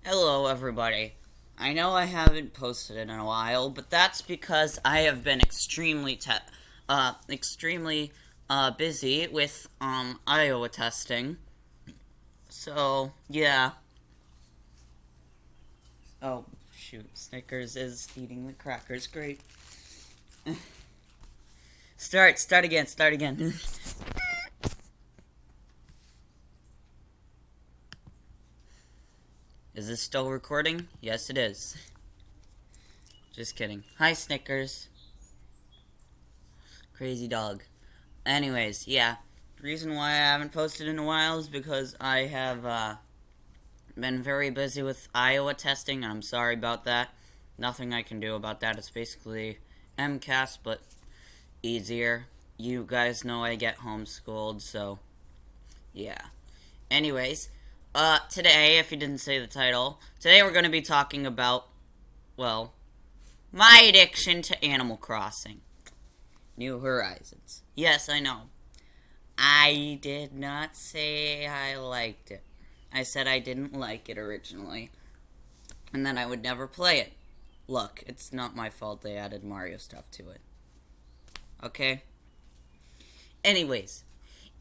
Hello, everybody. I know I haven't posted in a while, but that's because I have been extremely busy with Iowa testing. So yeah. Oh shoot, Snickers is eating the crackers. Great. Start again. Start again. Is this still recording? Yes, it is. Just kidding. Hi, Snickers. Crazy dog. Anyways, yeah. The reason why I haven't posted in a while is because I have been very busy with Iowa testing. I'm sorry about that. Nothing I can do about that. It's basically MCAS, but easier. You guys know I get homeschooled, so yeah. Anyways, today, if you didn't say the title, today we're going to be talking about, well, my addiction to Animal Crossing New Horizons. Yes, I know. I did not say I liked it. I said I didn't like it originally, and then I would never play it. Look, it's not my fault they added Mario stuff to it. Okay? Anyways,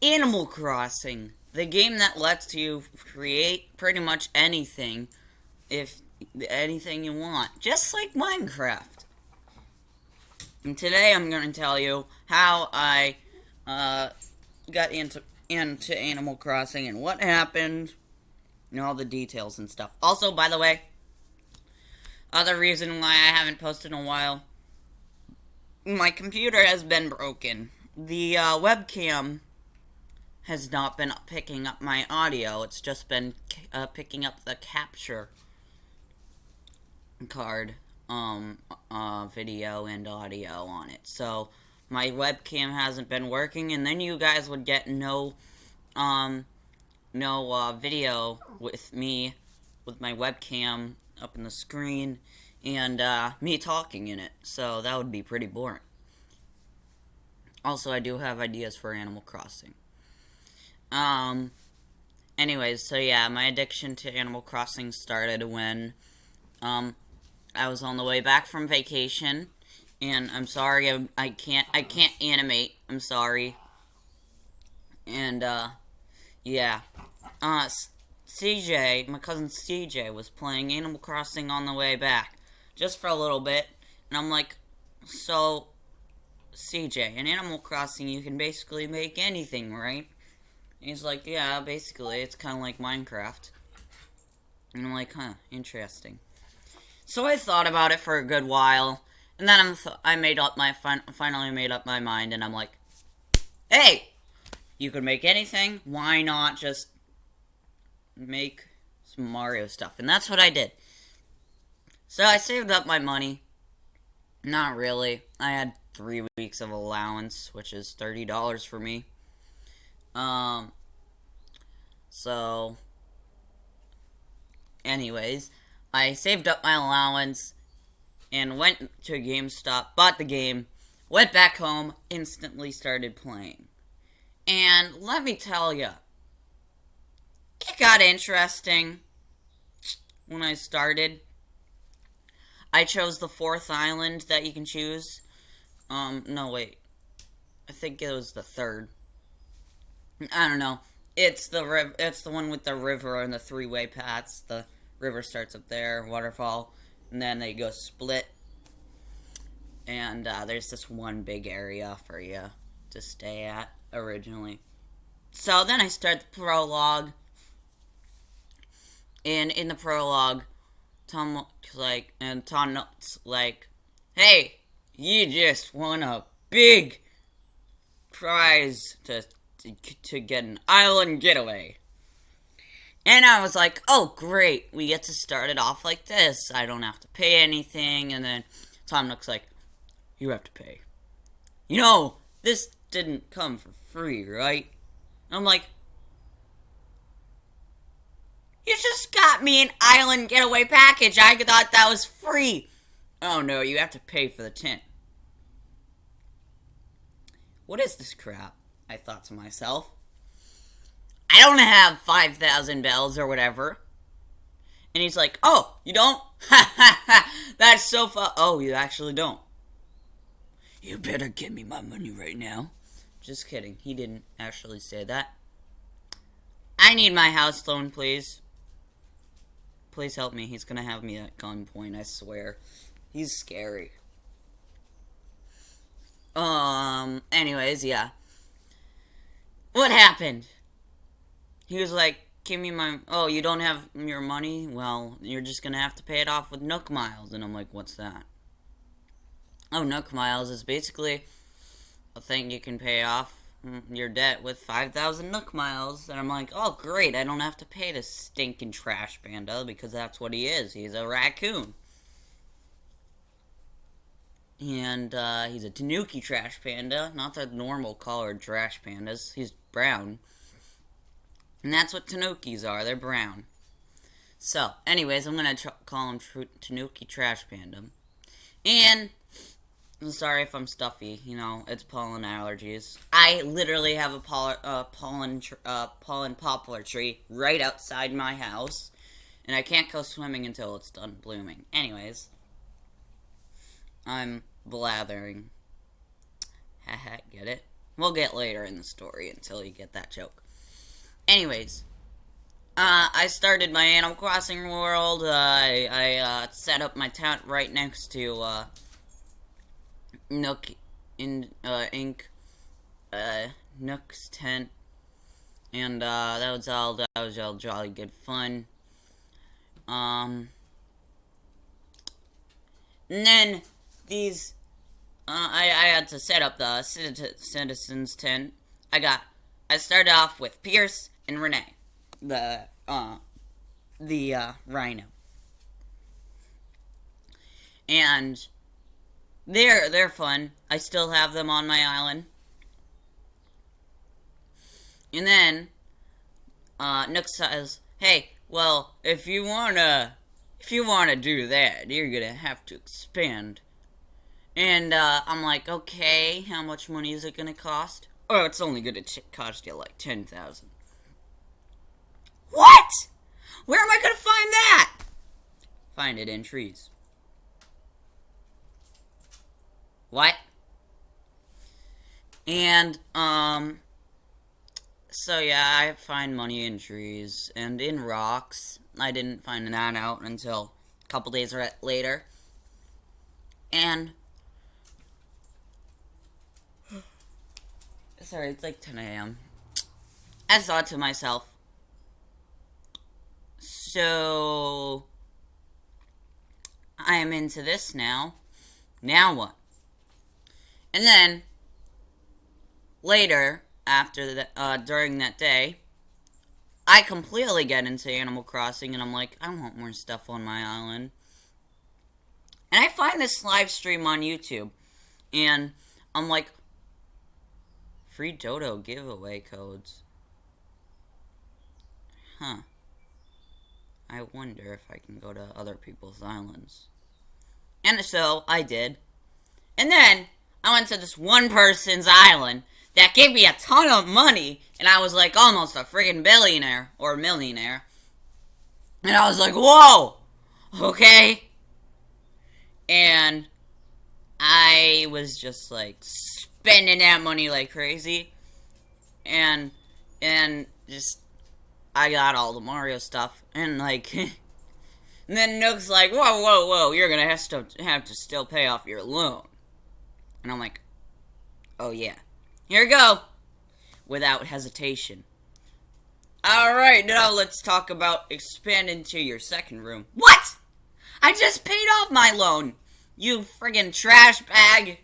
Animal Crossing, the game that lets you create pretty much anything, if anything you want, just like Minecraft. And today I'm going to tell you how I got into Animal Crossing and what happened and all the details and stuff. Also, by the way, other reason why I haven't posted in a while, my computer has been broken. The webcam has not been picking up my audio. It's just been picking up the capture card, video and audio on it. So my webcam hasn't been working, and then you guys would get um, no video with me with my webcam up in the screen and me talking in it. So that would be pretty boring. Also, I do have ideas for Animal Crossing. Um, anyways, so yeah, my addiction to Animal Crossing started when I was on the way back from vacation, and I'm sorry I can't animate. I'm sorry. And yeah, uh, CJ, my cousin CJ, was playing Animal Crossing on the way back, just for a little bit, and I'm like, so CJ, in Animal Crossing you can basically make anything, right? And he's like, yeah, basically, it's kind of like Minecraft. And I'm like, huh, interesting. So I thought about it for a good while, and then I made up my finally made up my mind, and I'm like, hey, you can make anything. Why not just make some Mario stuff? And that's what I did. So I saved up my money. Not really. I had 3 weeks of allowance, which is $30 for me. Um. So, anyways, I saved up my allowance and went to GameStop, bought the game, went back home, instantly started playing. And let me tell you, it got interesting when I started. I chose the fourth island that you can choose. No, wait. I think it was the third. I don't know. It's the one with the river and the three-way paths. The river starts up there, waterfall, and then they go split. And there's this one big area for you to stay at originally. So then I start the prologue, and in the prologue, Tom's like, "Hey, you just won a big prize to get an island getaway." And I was like, "Oh, great! We get to start it off like this. I don't have to pay anything." And then Tom Nook's like, "You have to pay. You know, this didn't come for free, right?" And I'm like, "You just got me an island getaway package. I thought that was free." "Oh no, you have to pay for the tent." What is this crap? I thought to myself. I don't have 5,000 bells or whatever. And he's like, oh, you don't? Ha ha ha! That's so fun. Oh, you actually don't. You better give me my money right now. Just kidding. He didn't actually say that. I need my house loan, please. Please help me. He's gonna have me at gunpoint, I swear. He's scary. Anyways, yeah. What happened? He was like, give me my... Oh, you don't have your money? Well, you're just gonna have to pay it off with Nook Miles. And I'm like, what's that? Oh, Nook Miles is basically a thing you can pay off your debt with 5,000 Nook Miles. And I'm like, oh, great. I don't have to pay this stinking trash panda because that's what he is. He's a raccoon. And he's a Tanuki trash panda, not the normal colored trash pandas. He's brown. And that's what Tanukis are, they're brown. So, anyways, I'm going to call him Tanuki Trash Panda. And, I'm sorry if I'm stuffy, it's pollen allergies. I literally have a pollen poplar tree right outside my house. And I can't go swimming until it's done blooming. Anyways, I'm blathering. Haha, get it? We'll get later in the story until you get that joke. Anyways, I started my Animal Crossing world. I set up my tent right next to Nook Inc. Nook's tent, and that was all jolly good fun. And then these, I had to set up the citizens tent. I started off with Pierce and Renee, the rhino, and they're fun. I still have them on my island. And then Nook says, "Hey, well, if you wanna do that, you're gonna have to expand." And I'm like, okay, how much money is it gonna cost? Oh, it's only gonna cost you like 10,000. What? Where am I gonna find that? Find it in trees. What? And so yeah, I find money in trees and in rocks. I didn't find that out until a couple days later. And sorry, it's like 10 a.m. I thought to myself, so I am into this now. Now what? And then later, during that day, I completely get into Animal Crossing, and I'm like, I want more stuff on my island. And I find this live stream on YouTube, and I'm like, free Dodo giveaway codes. Huh. I wonder if I can go to other people's islands. And so, I did. And then, I went to this one person's island that gave me a ton of money, and I was like almost a friggin' billionaire, or millionaire. And I was like, whoa! Okay? And I was just like spending that money like crazy. And just, I got all the Mario stuff. And like, and then Nook's like, whoa, you're gonna have to still pay off your loan. And I'm like, oh yeah. Here we go. Without hesitation. Alright, now let's talk about expanding to your second room. What? I just paid off my loan. You friggin' trash bag.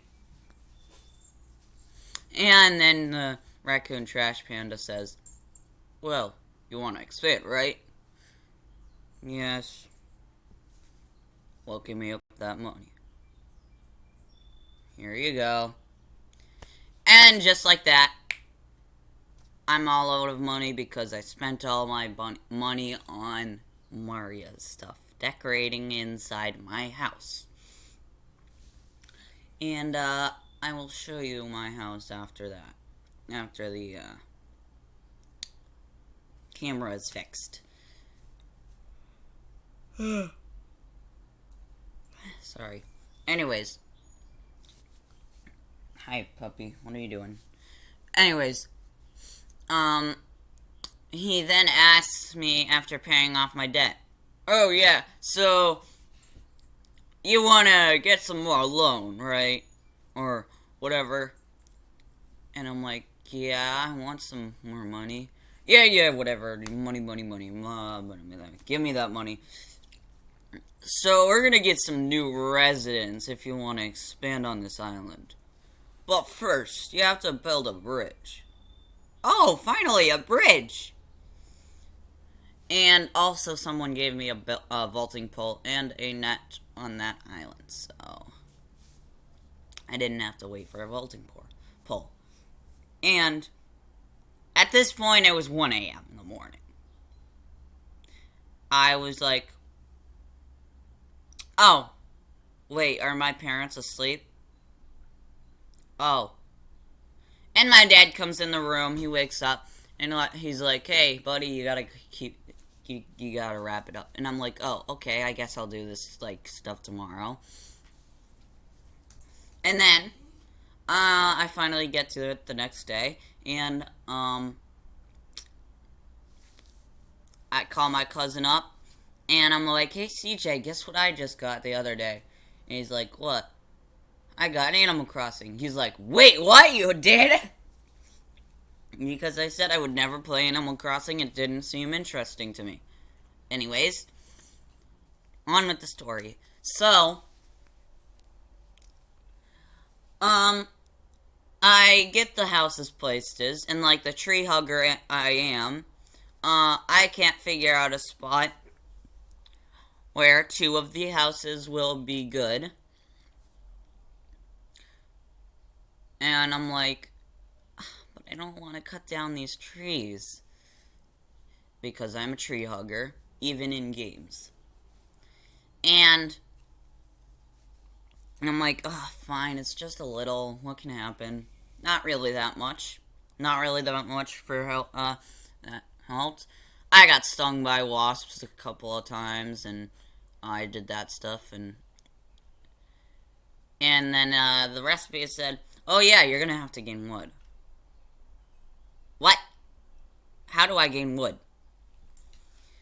And then the raccoon trash panda says, well, you want to expand, right? Yes. Well, give me up that money. Here you go. And just like that, I'm all out of money because I spent all my money on Maria's stuff. Decorating inside my house. And, I will show you my house after that. After the, camera is fixed. Sorry. Anyways. Hi, puppy. What are you doing? Anyways. He then asks me after paying off my debt. Oh, yeah, so you wanna get some more loan, right? Or whatever. And I'm like, yeah, I want some more money. Yeah, whatever. Money. Give me that money. So we're gonna get some new residents if you want to expand on this island. But first, you have to build a bridge. Oh, finally, a bridge! And also someone gave me a vaulting pole and a net on that island, so I didn't have to wait for a vaulting pole. And at this point, it was 1 a.m. in the morning. I was like, oh, wait, are my parents asleep? Oh. And my dad comes in the room, he wakes up, and he's like, hey, buddy, you gotta wrap it up. And I'm like, oh, okay, I guess I'll do this, stuff tomorrow. And then, I finally get to it the next day, and, I call my cousin up, and I'm like, hey, CJ, guess what I just got the other day? And he's like, what? I got Animal Crossing. He's like, wait, what? You did? Because I said I would never play Animal Crossing. It didn't seem interesting to me. Anyways, on with the story. So, I get the houses places, and like the tree hugger I am, I can't figure out a spot where 2 of the houses will be good. And I'm like, but I don't want to cut down these trees. Because I'm a tree hugger, even in games. And I'm like, oh, fine, it's just a little. What can happen? Not really that much. Not really that much for help. That helped. I got stung by wasps a couple of times, and I did that stuff, and then the recipe said, oh yeah, you're gonna have to gain wood. What? How do I gain wood?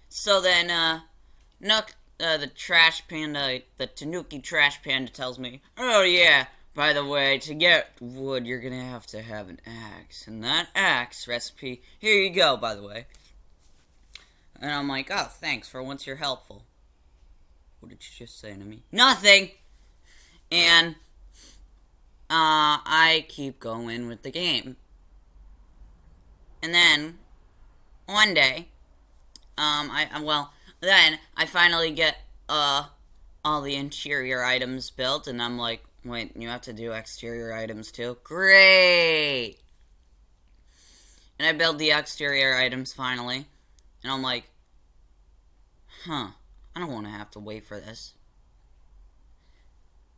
So then, Nook, the trash panda, the Tanuki trash panda tells me, oh yeah, by the way, to get wood, you're gonna have to have an axe. And that axe recipe, here you go, by the way. And I'm like, oh, thanks, for once you're helpful. What did you just say to me? Nothing! And, I keep going with the game. And then, one day, then I finally get, all the interior items built, and I'm like, wait, you have to do exterior items too? Great! And I build the exterior items finally, and I'm like, I don't want to have to wait for this.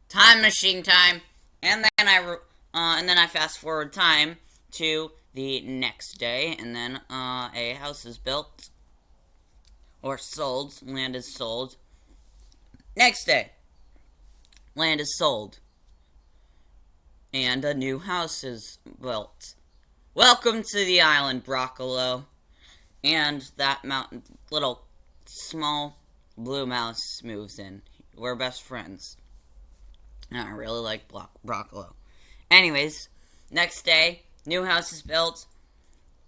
Time machine time! And then I fast forward time to the next day, and then, a house is built. Or sold. Land is sold. Next day. Land is sold. And a new house is built. Welcome to the island, Broccolo. And that little small blue mouse moves in. We're best friends. And I really like Broccolo. Anyways, next day, new house is built.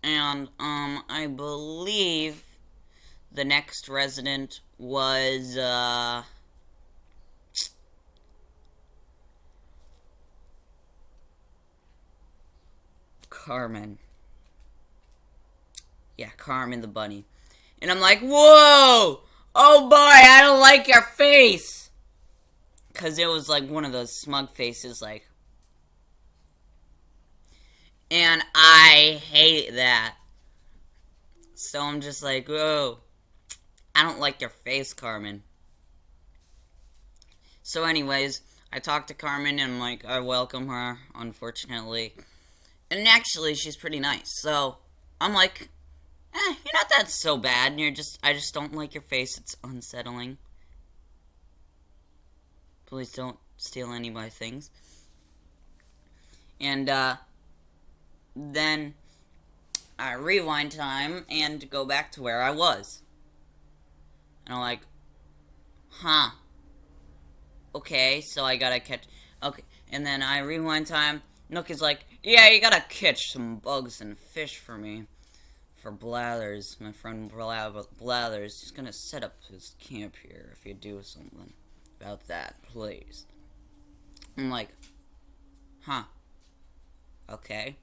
And, I believe the next resident was, Carmen. Yeah, Carmen the bunny. And I'm like, whoa! Oh boy, I don't like your face! Because it was like one of those smug faces, like. And I hate that. So I'm just like, whoa. I don't like your face, Carmen. So anyways, I talked to Carmen and like I welcome her, unfortunately. And actually she's pretty nice. So I'm like, you're not that so bad, and I just don't like your face, it's unsettling. Please don't steal any of my things. And, then I rewind time and go back to where I was. And I'm like, huh. Okay, so I gotta catch... Okay, and then I rewind time. Nook is like, yeah, you gotta catch some bugs and fish for me. For Blathers, my friend Blathers. He's gonna set up his camp here if you do something about that, please. I'm like, huh. Okay.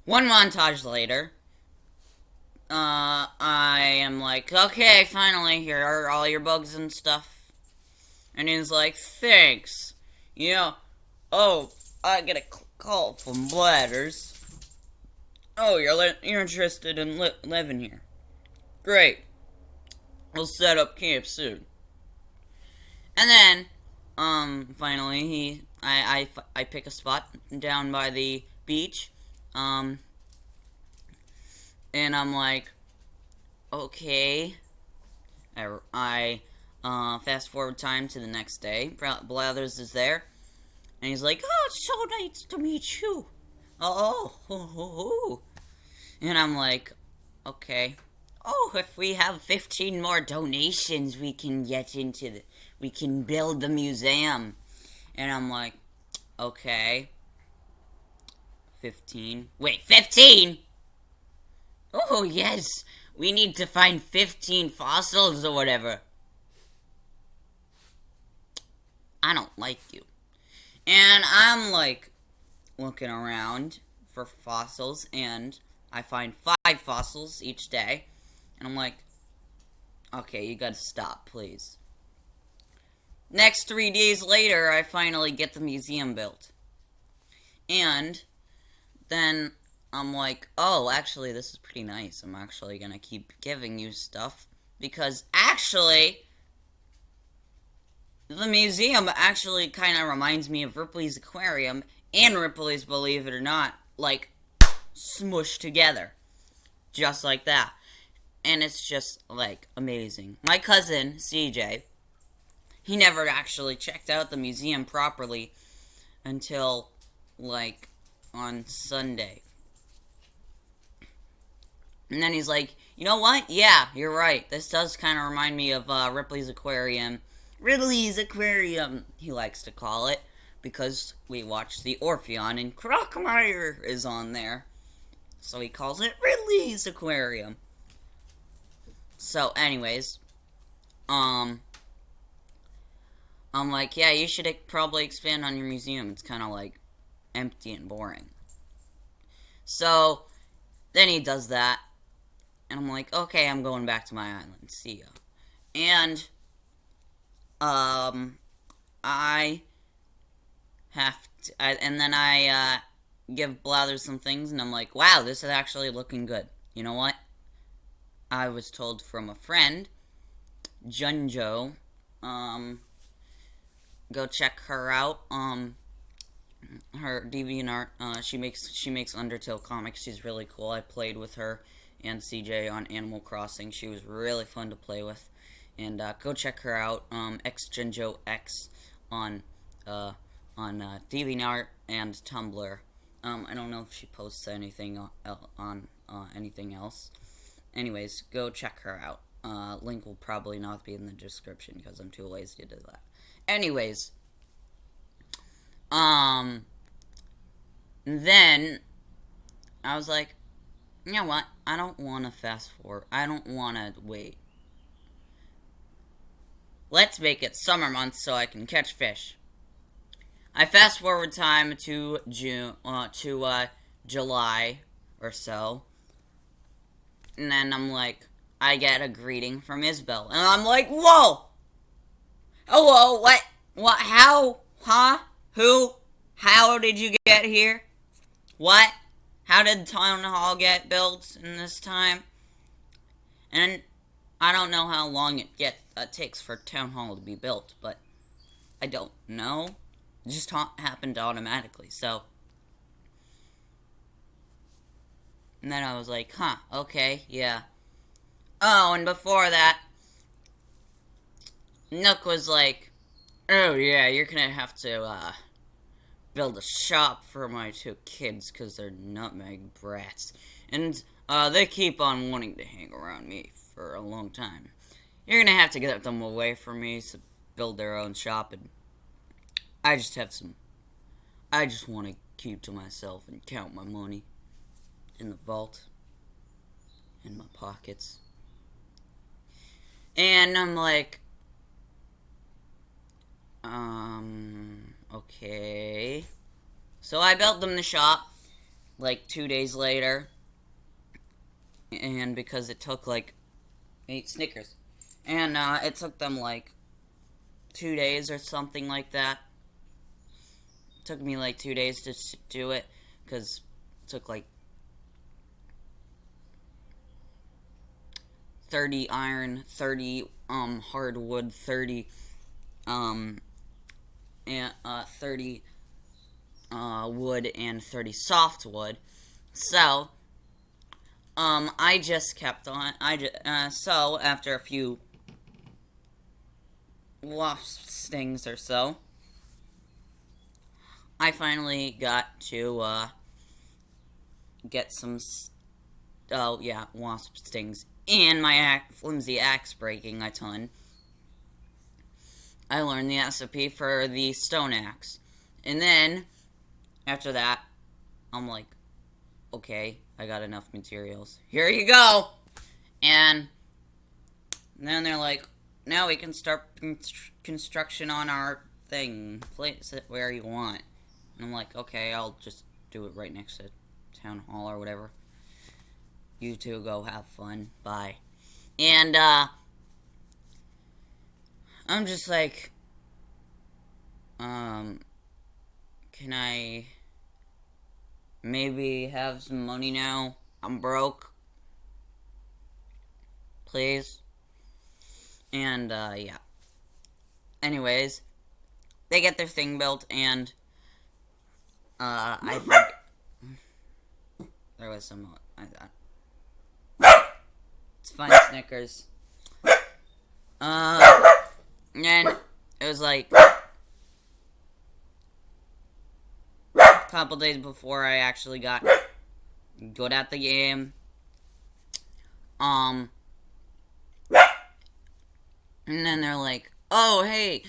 One montage later, I am like, okay, finally, here are all your bugs and stuff. And he's like, thanks. You know, oh, I get a call from Blathers. Oh, you're interested in living here. Great. We'll set up camp soon. And then, finally, I pick a spot down by the beach, and I'm like, okay. I fast forward time to the next day. Blathers is there, and he's like, oh, it's so nice to meet you. Oh. And I'm like, okay. Oh, if we have 15 more donations, we can we can build the museum. And I'm like, okay. 15. Wait, 15? Oh, yes. We need to find 15 fossils or whatever. I don't like you. And I'm like, looking around for fossils, and I find 5 fossils each day. And I'm like, okay, you gotta stop, please. Next 3 days later, I finally get the museum built. And then I'm like, oh, actually, this is pretty nice. I'm actually gonna keep giving you stuff. Because actually, the museum actually kind of reminds me of Ripley's Aquarium and Ripley's Believe It or Not, like, smushed together. Just like that. And it's just, like, amazing. My cousin, CJ, he never actually checked out the museum properly until, like, on Sunday. And then he's like, you know what? Yeah, you're right. This does kind of remind me of Ripley's Aquarium. Ridley's Aquarium, he likes to call it, because we watched the Orpheon and Crocmire is on there. So he calls it Ridley's Aquarium. So, anyways, I'm like, yeah, you should probably expand on your museum. It's kind of, like, empty and boring. So, then he does that. And I'm like, okay, I'm going back to my island. See ya. And, I have to, and then I, give Blathers some things, and I'm like, wow, this is actually looking good. You know what? I was told from a friend, Junjo, go check her out, her DeviantArt, she makes Undertale comics. She's really cool. I played with her and CJ on Animal Crossing. She was really fun to play with. And go check her out, XJunjoX on DeviantArt and Tumblr. I don't know if she posts anything on anything else. Anyways, go check her out. Link will probably not be in the description because I'm too lazy to do that. Anyways, then I was like, you know what? I don't want to fast forward. I don't want to wait. Let's make it summer months so I can catch fish. I fast forward time to July or so. And then I'm like, I get a greeting from Isabel. And I'm like, whoa! Hello, what? How? Huh? Who? How did you get here? What? How did Town Hall get built in this time? And I don't know how long it takes for Town Hall to be built, but I don't know. It just happened automatically, so. And then I was like, huh, okay, yeah. Oh, and before that, Nook was like, Oh yeah, you're gonna have to build a shop for my two kids because they're nutmeg brats, and they keep on wanting to hang around me for a long time. You're gonna have to get them away from me to build their own shop, and I just have some. I just want to keep to myself and count my money in the vault, in my pockets, and I'm like, okay. So I built them the shop like 2 days later, and because it took like 8 Snickers, and it took them like 2 days or something like that. It took me like 2 days to do it because it took like 30 iron, 30 hardwood, 30 and 30 wood and 30 softwood. So I just kept on. So after a few wasp stings or so, I finally got to get some. Wasp stings and my flimsy axe breaking a ton. I learned the recipe for the stone axe, and then after that, I'm like, okay, I got enough materials. Here you go. And then they're like, now we can start construction on our thing. Place it where you want. And I'm like, okay, I'll just do it right next to town hall or whatever. You two go have fun. Bye. And I'm just like, can I maybe have some money now? I'm broke. Please. And yeah. Anyways, they get their thing built, and I think there was some. I thought it's fine, Snickers. And it was like a couple days before I actually got good at the game. And then they're like, "Oh, hey,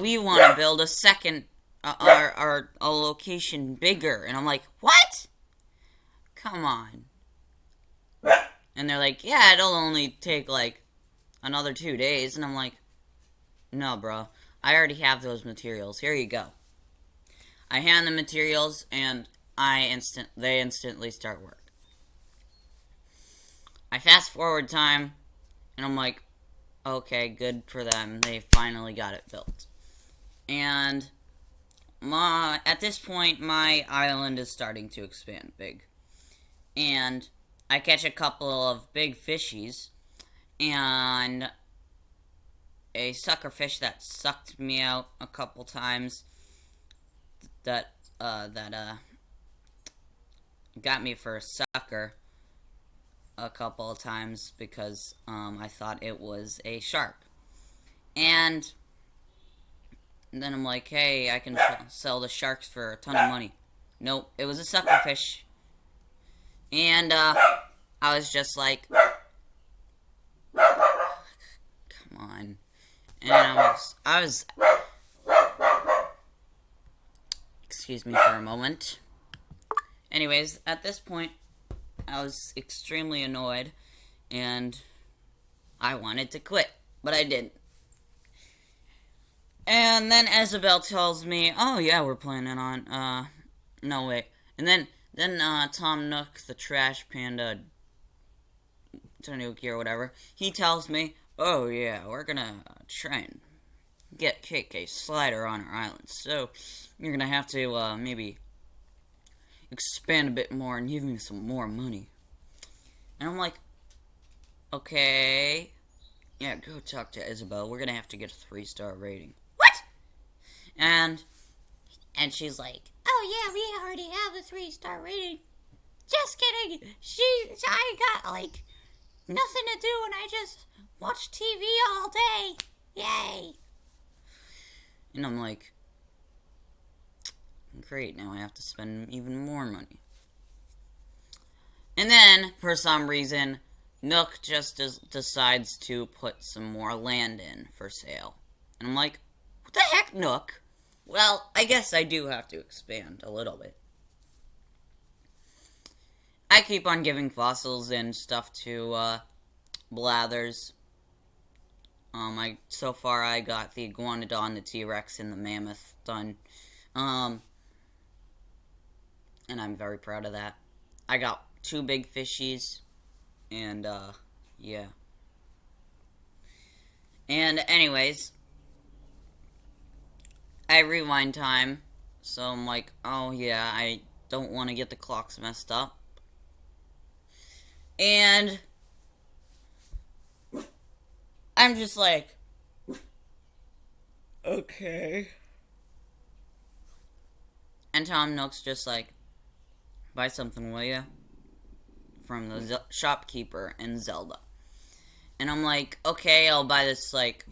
we want to build a second, our location bigger." And I'm like, "What? Come on." And they're like, "Yeah, it'll only take like another 2 days." And I'm like, "No, bro. I already have those materials. Here you go." I hand the materials, and they instantly start work. I fast forward time, and I'm like, okay, good for them. They finally got it built. And at this point, my island is starting to expand big. And I catch a couple of big fishies, and a sucker fish that sucked me out a couple times. That got me for a sucker a couple of times because I thought it was a shark. And then I'm like, hey, I can sell the sharks for a ton of money. Nope, it was a sucker fish. And I was just like, come on. And I was excuse me for a moment. Anyways, at this point, I was extremely annoyed, and I wanted to quit, but I didn't. And then Isabel tells me, "Oh yeah, we're planning on no wait." And then Tom Nook, the trash panda, Tanuki or whatever, he tells me, "Oh yeah, we're gonna try and get KK Slider on our island. So you're gonna have to maybe expand a bit more and give me some more money." And I'm like, okay, yeah, go talk to Isabel. We're gonna have to get a 3-star rating. What? And she's like, "Oh yeah, we already have a 3-star rating." Just kidding. I got like nothing to do, and I just watch TV all day. Yay. And I'm like, great, now I have to spend even more money. And then, for some reason, Nook just decides to put some more land in for sale. And I'm like, what the heck, Nook? Well, I guess I do have to expand a little bit. I keep on giving fossils and stuff to Blathers. So far I got the Iguanodon, the T-Rex, and the Mammoth done. And I'm very proud of that. I got 2 big fishies, and yeah. And anyways, I rewind time, so I'm like, oh yeah, I don't want to get the clocks messed up. And I'm just like, okay. And Tom Nook's just like, buy something, will ya? From the shopkeeper in Zelda. And I'm like, okay, I'll buy this, like,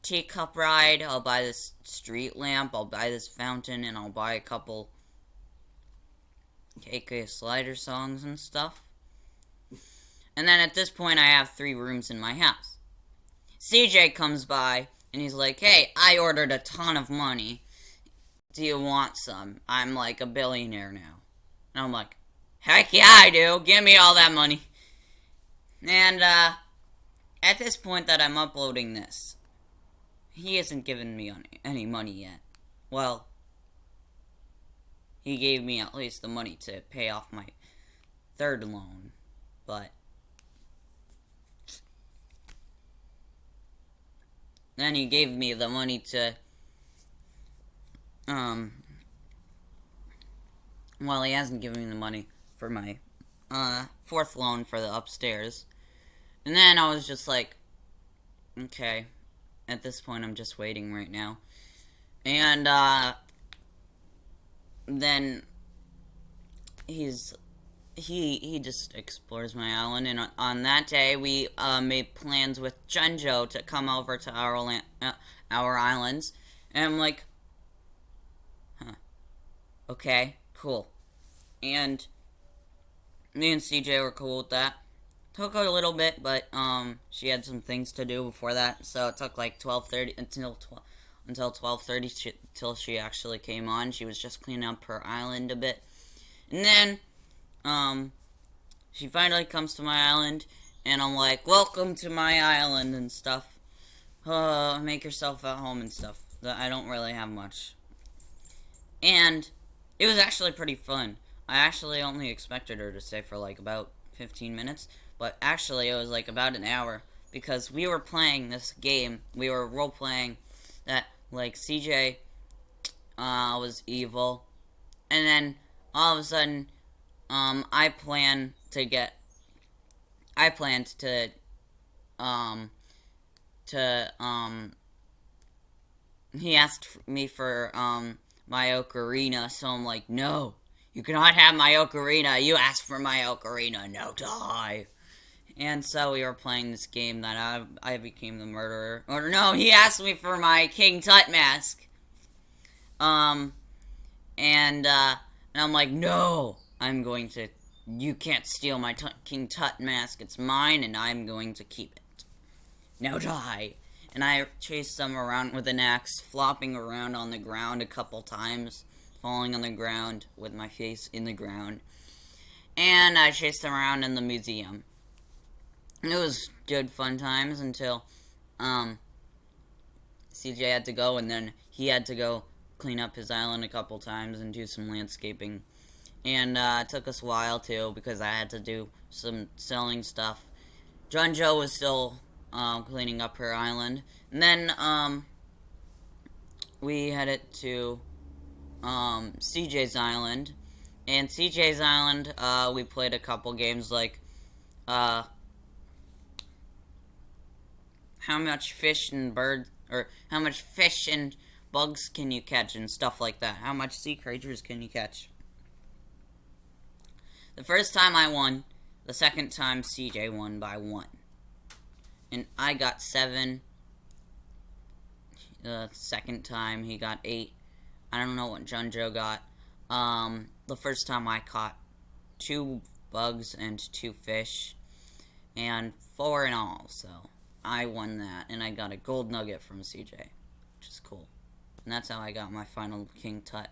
teacup ride, I'll buy this street lamp, I'll buy this fountain, and I'll buy a couple KK Slider songs and stuff. And then at this point, I have 3 rooms in my house. CJ comes by, and he's like, hey, I ordered a ton of money. Do you want some? I'm like a billionaire now. And I'm like, heck yeah, I do. Give me all that money. And, at this point that I'm uploading this, he hasn't given me any money yet. Well, he gave me at least the money to pay off my 3rd loan. But then he gave me the money to, well, he hasn't given me the money for my, 4th loan for the upstairs. And then I was just like, okay, at this point I'm just waiting right now. And, then he just explores my island, and on that day, we made plans with Junjo to come over to our islands, and I'm like, huh, okay, cool. And me and CJ were cool with that. Took a little bit, but she had some things to do before that, so it took like 12:30 until 12:30 till she actually came on. She was just cleaning up her island a bit, and then she finally comes to my island, and I'm like, welcome to my island and stuff. Make yourself at home and stuff. I don't really have much. And it was actually pretty fun. I actually only expected her to stay for like about 15 minutes, but actually it was like about an hour, because we were playing this game. We were role-playing that, like, CJ was evil, and then all of a sudden, I planned to, he asked me for, my ocarina, so I'm like, no, you cannot have my ocarina, you asked for my ocarina, now die. And so we were playing this game that I became the murderer. Or no, he asked me for my King Tut mask. And I'm like, no, you can't steal my King Tut mask, it's mine, and I'm going to keep it. Now die. And I chased them around with an axe, flopping around on the ground a couple times, falling on the ground with my face in the ground. And I chased them around in the museum. It was good fun times until CJ had to go, and then he had to go clean up his island a couple times and do some landscaping. And it took us a while too, because I had to do some selling stuff. Junjo was still cleaning up her island. And then we headed to CJ's island. And CJ's island, we played a couple games like how much fish and how much fish and bugs can you catch and stuff like that. How much sea creatures can you catch? The first time I won, the second time CJ won by 1. And I got 7. The second time he got 8. I don't know what Junjo got. The first time I caught 2 bugs and 2 fish, and 4 in all, so I won that, and I got a gold nugget from CJ, which is cool. And that's how I got my final King Tut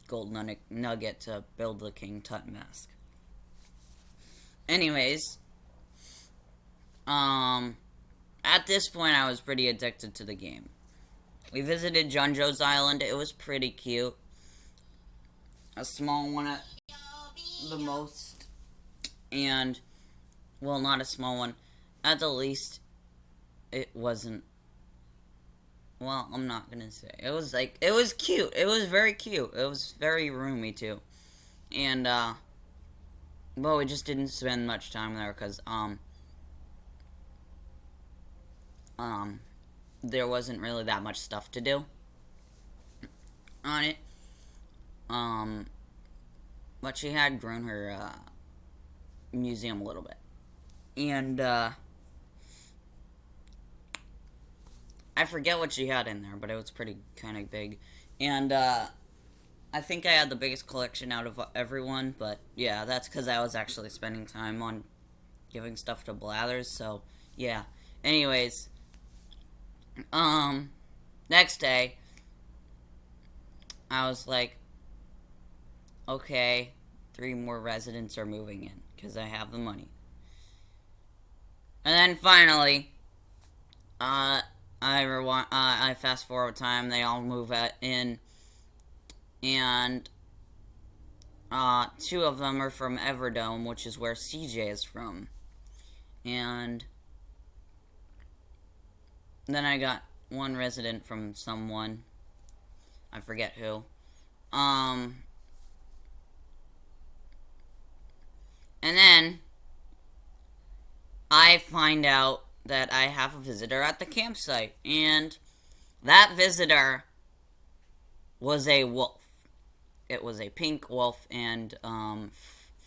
gold nugget to build the King Tut mask. Anyways, at this point I was pretty addicted to the game. We visited Junjo's Island. It was pretty cute. A small one at the most. And, well, not a small one. At the least, it wasn't. Well, I'm not gonna say. It was cute. It was very cute. It was very roomy, too. And, well, we just didn't spend much time there because, there wasn't really that much stuff to do on it. But she had grown her, museum a little bit. And, I forget what she had in there, but it was pretty kind of big. And, I think I had the biggest collection out of everyone, but yeah, that's because I was actually spending time on giving stuff to Blathers, so yeah. Anyways, next day, I was like, okay, 3 more residents are moving in, because I have the money. And then finally, I fast forward time, they all move in, and, 2 of them are from Everdome, which is where CJ is from. And then I got 1 resident from someone. I forget who. And then I find out that I have a visitor at the campsite. And that visitor was a wolf. It was a pink wolf, and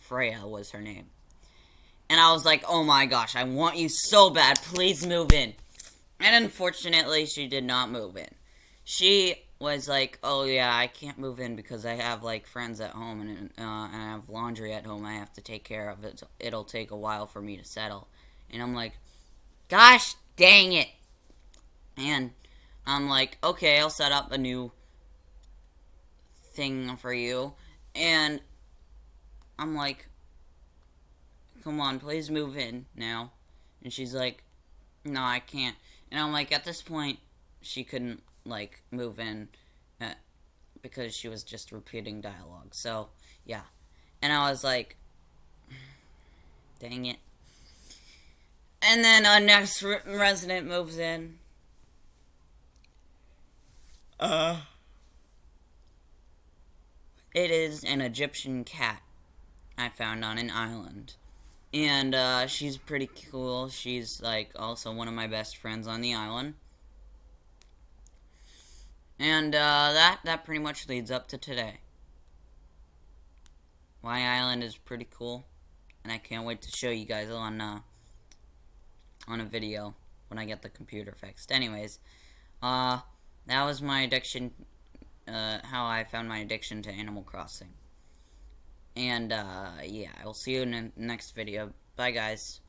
Freya was her name. And I was like, oh my gosh, I want you so bad. Please move in. And unfortunately, she did not move in. She was like, oh yeah, I can't move in because I have like friends at home and I have laundry at home I have to take care of. It'll take a while for me to settle. And I'm like, gosh dang it. And I'm like, okay, I'll set up a new thing for you. And I'm like, come on, please move in now. And she's like, no, I can't. And I'm like, at this point, she couldn't, like, move in because she was just repeating dialogue. So, yeah. And I was like, dang it. And then our next resident moves in. It is an Egyptian cat I found on an island. And, she's pretty cool. She's, like, also one of my best friends on the island. And, that pretty much leads up to today. My island is pretty cool. And I can't wait to show you guys on a video when I get the computer fixed. Anyways, that was my addiction, how I found my addiction to Animal Crossing. And, yeah, I will see you in the next video. Bye, guys.